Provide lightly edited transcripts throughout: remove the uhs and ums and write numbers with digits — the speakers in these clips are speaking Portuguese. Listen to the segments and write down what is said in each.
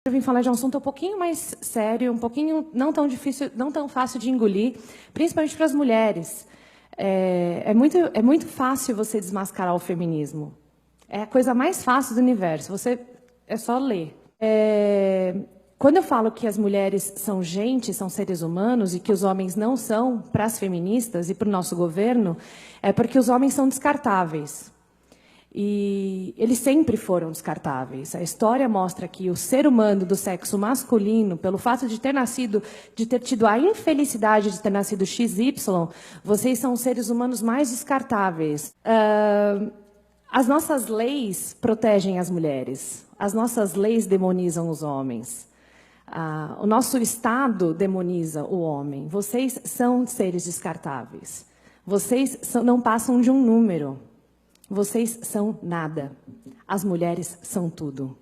Eu vim falar de um assunto um pouquinho mais sério, um pouquinho não tão difícil, não tão fácil de engolir, principalmente para as mulheres. É muito fácil você desmascarar o feminismo. É a coisa mais fácil do universo. É só ler. Quando eu falo que as mulheres são gente, são seres humanos, e que os homens não são, para as feministas e para o nosso governo, é porque os homens são descartáveis. E eles sempre foram descartáveis. A história mostra que o ser humano do sexo masculino, pelo fato de ter tido a infelicidade de ter nascido XY, vocês são os seres humanos mais descartáveis. As nossas leis protegem as mulheres. As nossas leis demonizam os homens. O nosso Estado demoniza o homem. Vocês são seres descartáveis. Vocês não passam de um número. Vocês são nada. As mulheres são tudo.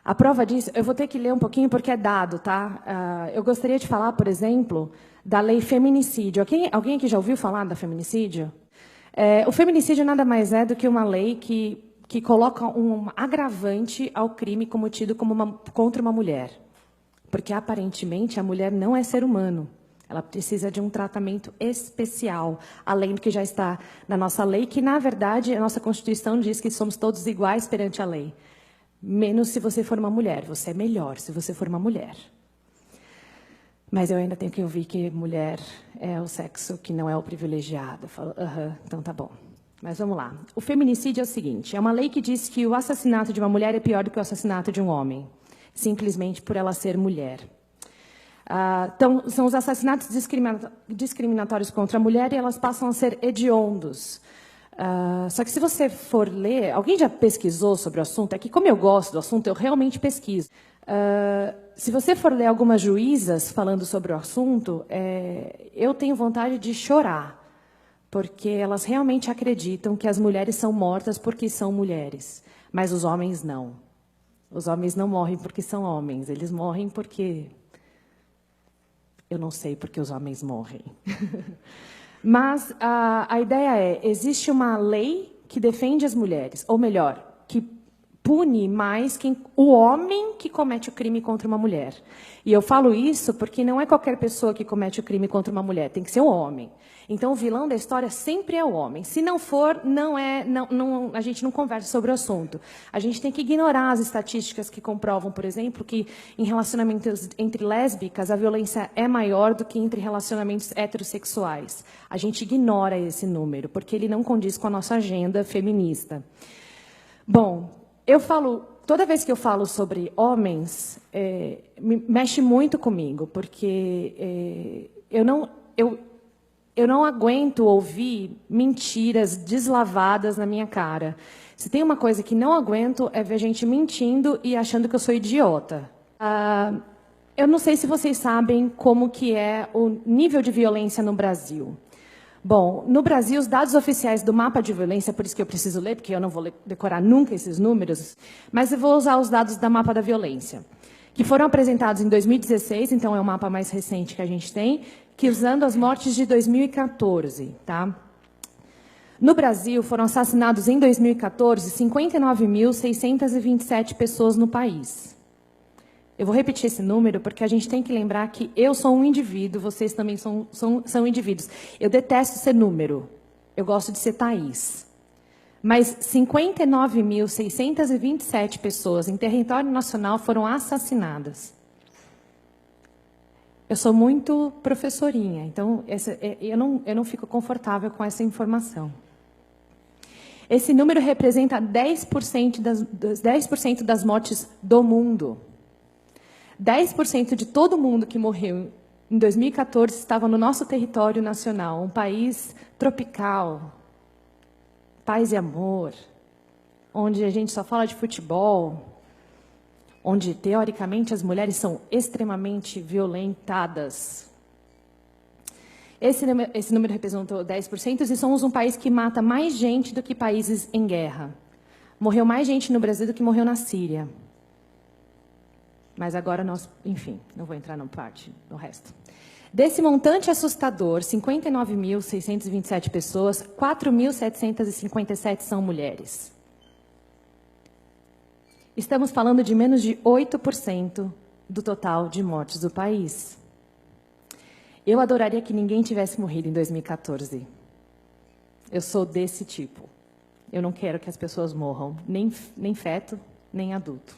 A prova disso, eu vou ter que ler um pouquinho porque é dado, tá? Eu gostaria de falar, por exemplo, da lei feminicídio. Alguém aqui já ouviu falar da feminicídio? O feminicídio nada mais é do que uma lei que coloca um agravante ao crime cometido contra uma mulher. Porque, aparentemente, a mulher não é ser humano. Ela precisa de um tratamento especial, além do que já está na nossa lei, que, na verdade, a nossa Constituição diz que somos todos iguais perante a lei. Menos se você for uma mulher. Você é melhor se você for uma mulher. Mas eu ainda tenho que ouvir que mulher é o sexo que não é o privilegiado. Eu falo, então tá bom. Mas vamos lá. O feminicídio é o seguinte, é uma lei que diz que o assassinato de uma mulher é pior do que o assassinato de um homem, simplesmente por ela ser mulher. Então, são os assassinatos discriminatórios contra a mulher e elas passam a ser hediondos. Só que se você for ler... Alguém já pesquisou sobre o assunto? É que, como eu gosto do assunto, eu realmente pesquiso. Se você for ler algumas juízas falando sobre o assunto, eu tenho vontade de chorar, porque elas realmente acreditam que as mulheres são mortas porque são mulheres, mas os homens não. Os homens não morrem porque são homens, eles morrem porque... Eu não sei porque os homens morrem. Mas a ideia existe uma lei que defende as mulheres, ou melhor, que pune mais o homem que comete o crime contra uma mulher. E eu falo isso porque não é qualquer pessoa que comete o crime contra uma mulher, tem que ser um homem. Então, o vilão da história sempre é o homem. Se não for, a gente não conversa sobre o assunto. A gente tem que ignorar as estatísticas que comprovam, por exemplo, que em relacionamentos entre lésbicas a violência é maior do que entre relacionamentos heterossexuais. A gente ignora esse número, porque ele não condiz com a nossa agenda feminista. Bom, toda vez que eu falo sobre homens, mexe muito comigo, porque eu não aguento ouvir mentiras deslavadas na minha cara. Se tem uma coisa que não aguento é ver gente mentindo e achando que eu sou idiota. Eu não sei se vocês sabem como que é o nível de violência no Brasil. Bom, no Brasil, os dados oficiais do mapa de violência, por isso que eu preciso ler, porque eu não vou decorar nunca esses números, mas eu vou usar os dados da mapa da violência, que foram apresentados em 2016, então é o mapa mais recente que a gente tem, que usando as mortes de 2014. Tá? No Brasil, foram assassinados em 2014 59.627 pessoas no país. Eu vou repetir esse número porque a gente tem que lembrar que eu sou um indivíduo, vocês também são indivíduos. Eu detesto ser número, eu gosto de ser Thaís. Mas 59.627 pessoas em território nacional foram assassinadas. Eu sou muito professorinha, então eu não fico confortável com essa informação. Esse número representa 10% das mortes do mundo. 10% de todo mundo que morreu em 2014 estava no nosso território nacional, um país tropical, paz e amor, onde a gente só fala de futebol, onde, teoricamente, as mulheres são extremamente violentadas. Esse número representou 10% e somos um país que mata mais gente do que países em guerra. Morreu mais gente no Brasil do que morreu na Síria. Mas agora enfim, não vou entrar no resto. Desse montante assustador, 59.627 pessoas, 4.757 são mulheres. Estamos falando de menos de 8% do total de mortes do país. Eu adoraria que ninguém tivesse morrido em 2014. Eu sou desse tipo. Eu não quero que as pessoas morram, nem feto, nem adulto.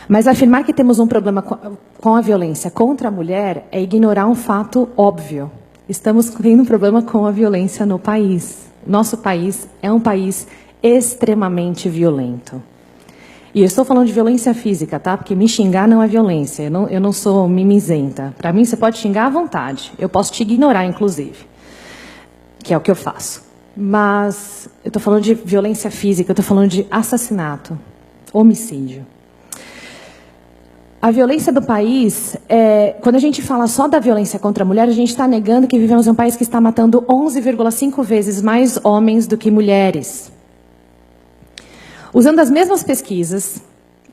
Mas afirmar que temos um problema com a violência contra a mulher é ignorar um fato óbvio. Estamos tendo um problema com a violência no país. Nosso país é um país extremamente violento. E eu estou falando de violência física, tá? Porque me xingar não é violência. Eu não sou mimizenta. Para mim, você pode xingar à vontade. Eu posso te ignorar, inclusive. Que é o que eu faço. Mas eu estou falando de violência física, eu estou falando de assassinato, homicídio. A violência do país, quando a gente fala só da violência contra a mulher, a gente está negando que vivemos em um país que está matando 11,5 vezes mais homens do que mulheres. Usando as mesmas pesquisas,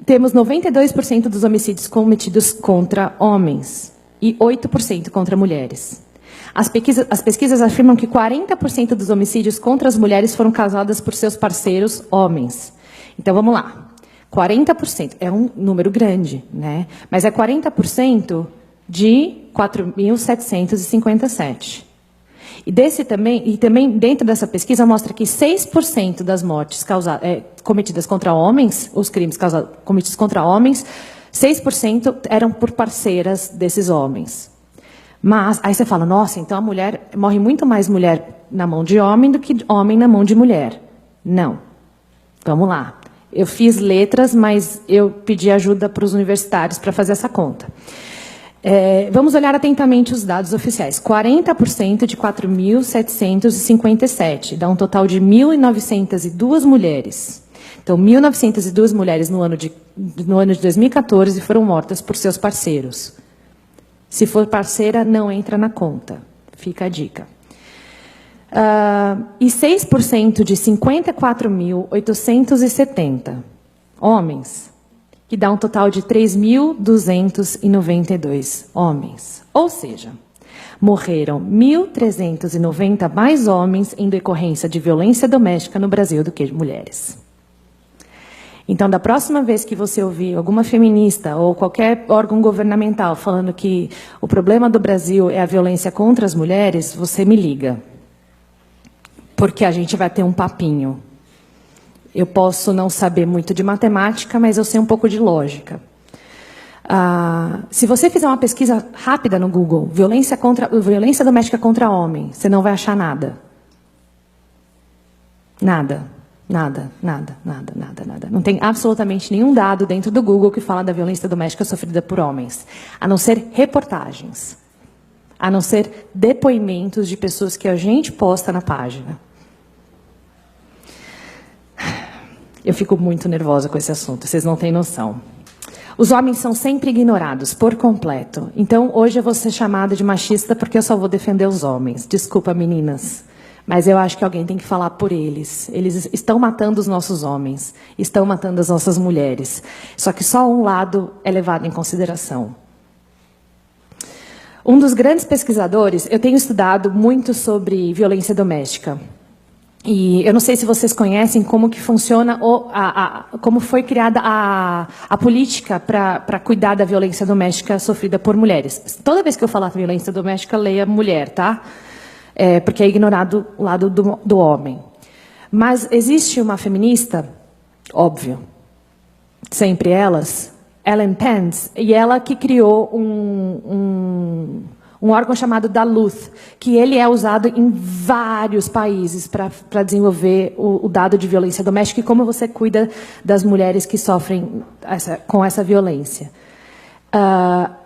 temos 92% dos homicídios cometidos contra homens e 8% contra mulheres. As pesquisas afirmam que 40% dos homicídios contra as mulheres foram causadas por seus parceiros homens. Então, vamos lá. 40% é um número grande, né? Mas é 40% de 4.757. E também dentro dessa pesquisa mostra que 6% das mortes cometidas contra homens, os crimes cometidos contra homens, 6% eram por parceiras desses homens. Mas aí você fala, nossa, então a mulher morre muito mais mulher na mão de homem do que homem na mão de mulher. Não. Vamos lá. Eu fiz letras, mas eu pedi ajuda para os universitários para fazer essa conta. Vamos olhar atentamente os dados oficiais. 40% de 4.757, dá um total de 1.902 mulheres. Então, 1.902 mulheres no ano de 2014 foram mortas por seus parceiros. Se for parceira, não entra na conta. Fica a dica. E 6% de 54.870 homens, que dá um total de 3.292 homens. Ou seja, morreram 1.390 mais homens em decorrência de violência doméstica no Brasil do que mulheres. Então, da próxima vez que você ouvir alguma feminista ou qualquer órgão governamental falando que o problema do Brasil é a violência contra as mulheres, você me liga. Porque a gente vai ter um papinho. Eu posso não saber muito de matemática, mas eu sei um pouco de lógica. Se você fizer uma pesquisa rápida no Google, violência doméstica contra homem, você não vai achar nada. Nada. Nada, nada, nada, nada, nada. Não tem absolutamente nenhum dado dentro do Google que fala da violência doméstica sofrida por homens, a não ser reportagens, a não ser depoimentos de pessoas que a gente posta na página. Eu fico muito nervosa com esse assunto, vocês não têm noção. Os homens são sempre ignorados, por completo. Então, hoje eu vou ser chamada de machista porque eu só vou defender os homens. Desculpa, meninas. Mas eu acho que alguém tem que falar por eles. Eles estão matando os nossos homens, estão matando as nossas mulheres. Só que só um lado é levado em consideração. Um dos grandes pesquisadores, eu tenho estudado muito sobre violência doméstica. E eu não sei se vocês conhecem como que funciona, como foi criada a política para cuidar da violência doméstica sofrida por mulheres. Toda vez que eu falar de violência doméstica, leia mulher, tá? Porque é ignorado o lado do homem. Mas existe uma feminista, óbvio, sempre elas, Ellen Pence, e ela que criou um órgão chamado Duluth, que ele é usado em vários países para desenvolver o dado de violência doméstica e como você cuida das mulheres que sofrem com essa violência.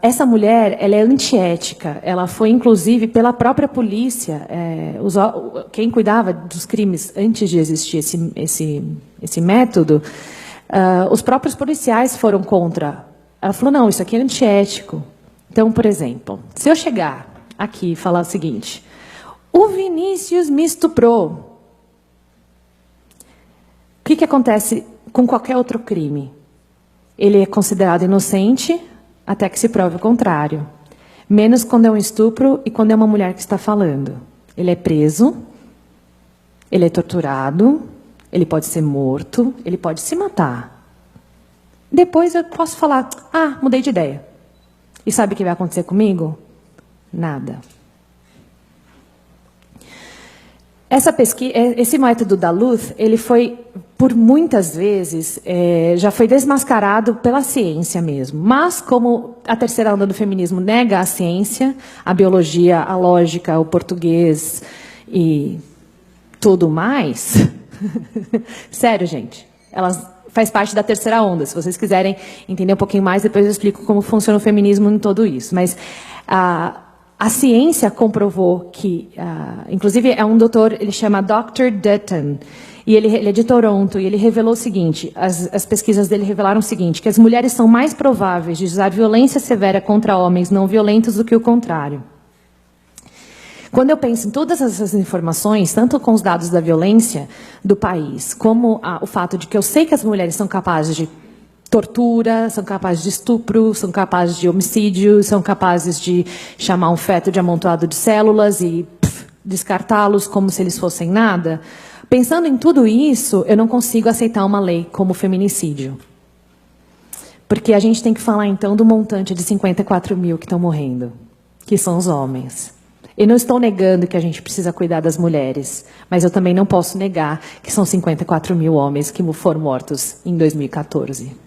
Essa mulher, ela é antiética. Ela foi, inclusive, pela própria polícia. Quem cuidava dos crimes antes de existir esse método, os próprios policiais foram contra. Ela falou, não, isso aqui é antiético. Então, por exemplo, se eu chegar aqui e falar o seguinte, o Vinícius me estuprou. O que acontece com qualquer outro crime? Ele é considerado inocente até que se prove o contrário. Menos quando é um estupro e quando é uma mulher que está falando. Ele é preso, ele é torturado, ele pode ser morto, ele pode se matar. Depois eu posso falar, mudei de ideia. E sabe o que vai acontecer comigo? Nada. Esse método da Luth, ele foi, por muitas vezes, já foi desmascarado pela ciência mesmo. Mas, como a terceira onda do feminismo nega a ciência, a biologia, a lógica, o português e tudo mais... Sério, gente. Elas faz parte da terceira onda. Se vocês quiserem entender um pouquinho mais, depois eu explico como funciona o feminismo em tudo isso. Mas a ciência comprovou que, inclusive é um doutor, ele chama Dr. Dutton, e ele é de Toronto, e ele revelou o seguinte, as pesquisas dele revelaram o seguinte, que as mulheres são mais prováveis de usar violência severa contra homens não violentos do que o contrário. Quando eu penso em todas essas informações, tanto com os dados da violência do país, como o fato de que eu sei que as mulheres são capazes de tortura, são capazes de estupro, são capazes de homicídio, são capazes de chamar um feto de amontoado de células e descartá-los como se eles fossem nada, pensando em tudo isso, eu não consigo aceitar uma lei como feminicídio. Porque a gente tem que falar, então, do montante de 54 mil que estão morrendo, que são os homens. Eu não estou negando que a gente precisa cuidar das mulheres, mas eu também não posso negar que são 54 mil homens que foram mortos em 2014.